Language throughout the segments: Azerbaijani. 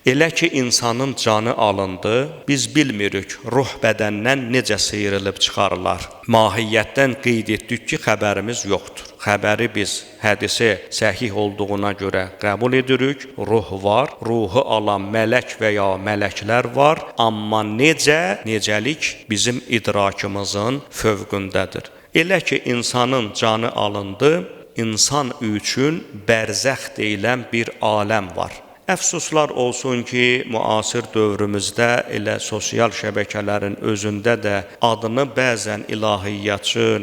Elə ki insanın canı alındı, biz bilmirik ruh bədəndən necə sıyrılıb çıxarlar. Mahiyyətdən qeyd etdik ki, xəbərimiz yoxdur. Xəbəri biz hədisi səhih olduğuna görə qəbul edirik. Ruh var, ruhu alan mələk və ya mələklər var, amma necəlik bizim idrakımızın fövqündədir. Elə ki insanın canı alındı, insan üçün bərzəx deyilən bir aləm var. Əfsuslar olsun ki, müasir dövrümüzdə elə sosial şəbəkələrin özündə də adını bəzən ilahiyyatçı,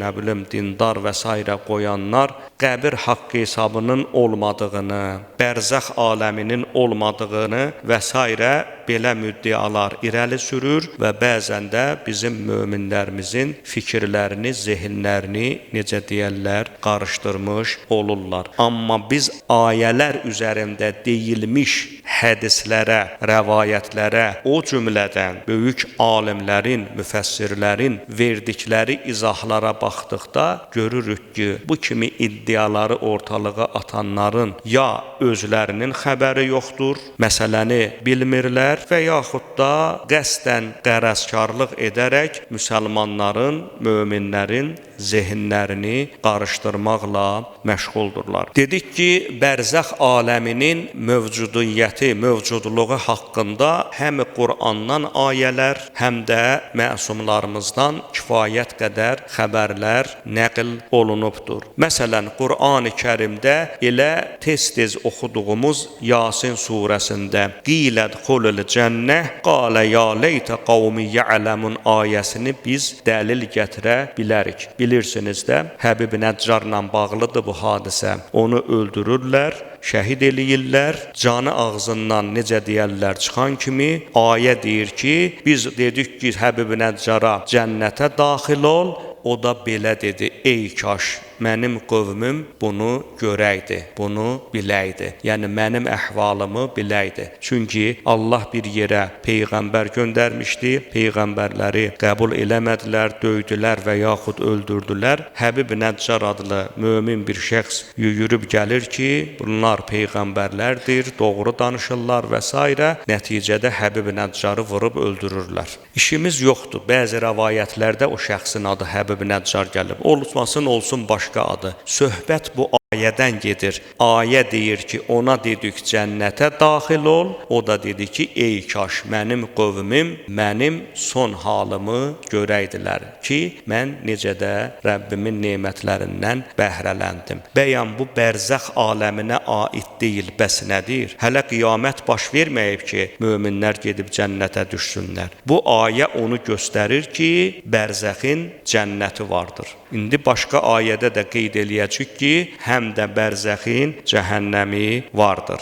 dindar və s. qoyanlar qəbir haqqı hesabının olmadığını, bərzəx aləminin olmadığını və s. belə müddialar irəli sürür və bəzən də bizim möminlərimizin fikirlərini, zehinlərini, necə deyərlər, qarışdırmış olurlar. Amma biz ayələr üzərində deyilmiş hədislərə, rəvayətlərə, o cümlədən böyük alimlərin, müfəssirlərin verdikləri izahlara baxdıqda görürük ki, bu kimi iddiaları ortalığa atanların ya özlərinin xəbəri yoxdur, məsələni bilmirlər və yaxud da qəsdən qərəzkarlıq edərək müsəlmanların, möminlərin zehinlərini qarışdırmaqla məşğuldurlar. Dedik ki, bərzəx aləminin mövcudluğu haqqında həm Qur'andan ayələr, həm də məsumlarımızdan kifayət qədər xəbərlər nəql olunubdur. Məsələn, Qur'an-ı Kərimdə elə tez-tez oxuduğumuz Yasin surəsində qilət xulul cənnə qalə ya leytə qavmi ya'ləmun ayəsini biz dəlil gətirə bilərik. Bilirsiniz də, Həbib Nəccarla bağlıdır bu hadisə. Onu öldürürlər, şəhid eləyirlər, canı ağzından necə deyərlər çıxan kimi ayə deyir ki, biz dedik ki, Həbib Nəccara cənnətə daxil ol, o da belə dedi, ey kaş mənim qövmüm bunu görəydi, bunu biləydi. Yəni mənim əhvalımı biləydi. Çünki Allah bir yerə peyğəmbər göndərmişdi, peyğəmbərləri qəbul eləmədilər, döydülər və yaxud öldürdülər. Həbib Nəccar adlı mömin bir şəxs yürüb gəlir ki, bunlar peyğəmbərlərdir, doğru danışırlar və s. Nəticədə Həbib Nəccarı vurub öldürürlər. İşimiz yoxdur. Bəzi rəvayətlərdə o şəxsin adı Həbib Nəccar gəlib. Olsun başqa adı. Söhbət bu ayədən gedir. Ayə deyir ki, ona dedik cənnətə daxil ol, o da dedi ki, ey kaş mənim qövmüm mənim son halımı görəydilər ki, mən necə də Rəbbimin nemətlərindən bəhrələndim. Bəyən bu bərzəx aləminə aid deyil, bəs nədir? Hələ qiyamət baş verməyib ki, möminlər gedib cənnətə düşsünlər. Bu ayə onu göstərir ki, bərzəxin cənnəti vardır. İndi başqa ayədə də qeyd eləyəcək ki, həm də bərzəxin cəhənnəmi vardır.